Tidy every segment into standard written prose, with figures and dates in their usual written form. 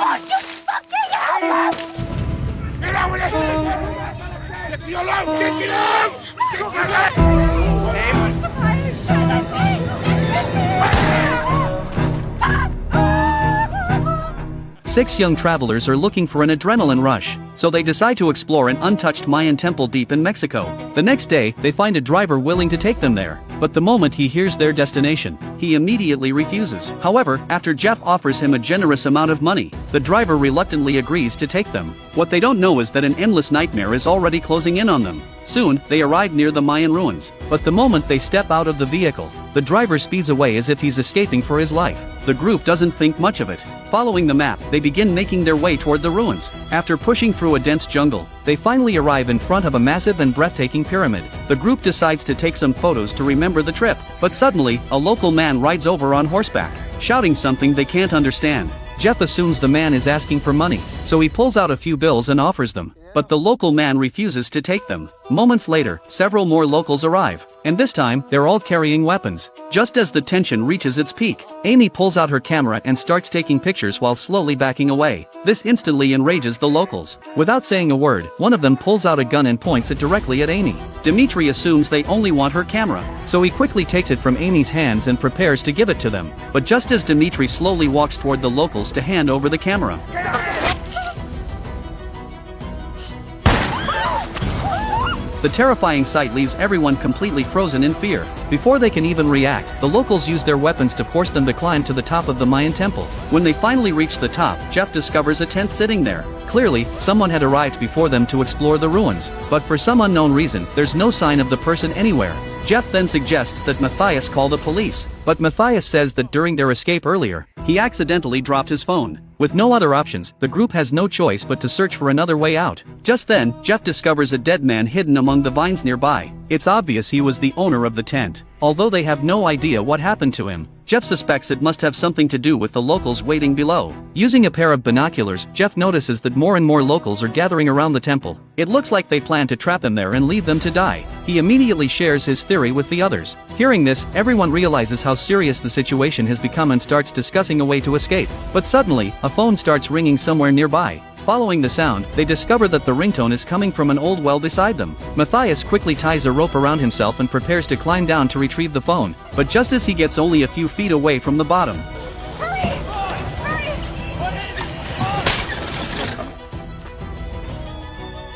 on, you fucking help! Get out with it! Get to your load! Get out! Get to your load! Six young travelers are looking for an adrenaline rush, so they decide to explore an untouched Mayan temple deep in Mexico. The next day, they find a driver willing to take them there, but the moment he hears their destination, he immediately refuses. However, after Jeff offers him a generous amount of money, the driver reluctantly agrees to take them. What they don't know is that an endless nightmare is already closing in on them. Soon, they arrive near the Mayan ruins, but the moment they step out of the vehicle, the driver speeds away as if he's escaping for his life. The group doesn't think much of it. Following the map, they begin making their way toward the ruins. After pushing through a dense jungle, they finally arrive in front of a massive and breathtaking pyramid. The group decides to take some photos to remember the trip, but suddenly, a local man rides over on horseback, shouting something they can't understand. Jeff assumes the man is asking for money, so he pulls out a few bills and offers them, but the local man refuses to take them. Moments later, several more locals arrive, and this time, they're all carrying weapons. Just as the tension reaches its peak, Amy pulls out her camera and starts taking pictures while slowly backing away. This instantly enrages the locals. Without saying a word, one of them pulls out a gun and points it directly at Amy. Dimitri assumes they only want her camera, so he quickly takes it from Amy's hands and prepares to give it to them. But just as Dimitri slowly walks toward the locals to hand over the camera, the terrifying sight leaves everyone completely frozen in fear. Before they can even react, the locals use their weapons to force them to climb to the top of the Mayan temple. When they finally reach the top, Jeff discovers a tent sitting there. Clearly, someone had arrived before them to explore the ruins, but for some unknown reason, there's no sign of the person anywhere. Jeff then suggests that Matthias call the police, but Matthias says that during their escape earlier, he accidentally dropped his phone. With no other options, the group has no choice but to search for another way out. Just then, Jeff discovers a dead man hidden among the vines nearby. It's obvious he was the owner of the tent. Although they have no idea what happened to him, Jeff suspects it must have something to do with the locals waiting below. Using a pair of binoculars, Jeff notices that more and more locals are gathering around the temple. It looks like they plan to trap him there and leave them to die. He immediately shares his theory with the others. Hearing this, everyone realizes how serious the situation has become and starts discussing a way to escape. But suddenly, a phone starts ringing somewhere nearby. Following the sound, they discover that the ringtone is coming from an old well beside them. Matthias quickly ties a rope around himself and prepares to climb down to retrieve the phone, but just as he gets only a few feet away from the bottom,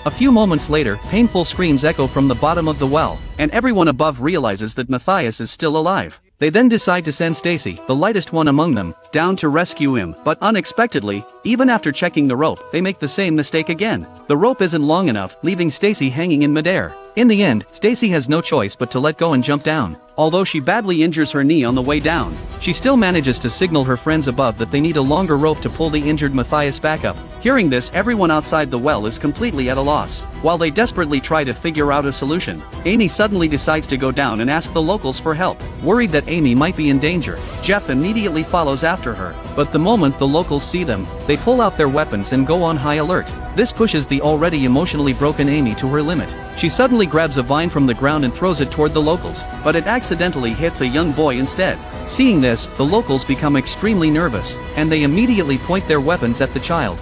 a few moments later, painful screams echo from the bottom of the well, and everyone above realizes that Matthias is still alive. They then decide to send Stacy, the lightest one among them, down to rescue him, but unexpectedly, even after checking the rope, they make the same mistake again. The rope isn't long enough, leaving Stacy hanging in midair. In the end, Stacy has no choice but to let go and jump down. Although she badly injures her knee on the way down, she still manages to signal her friends above that they need a longer rope to pull the injured Matthias back up. Hearing this, everyone outside the well is completely at a loss. While they desperately try to figure out a solution, Amy suddenly decides to go down and ask the locals for help. Worried that Amy might be in danger, Jeff immediately follows after her. But the moment the locals see them, they pull out their weapons and go on high alert. This pushes the already emotionally broken Amy to her limit. She suddenly grabs a vine from the ground and throws it toward the locals, but it accidentally hits a young boy instead. Seeing this, the locals become extremely nervous, and they immediately point their weapons at the child.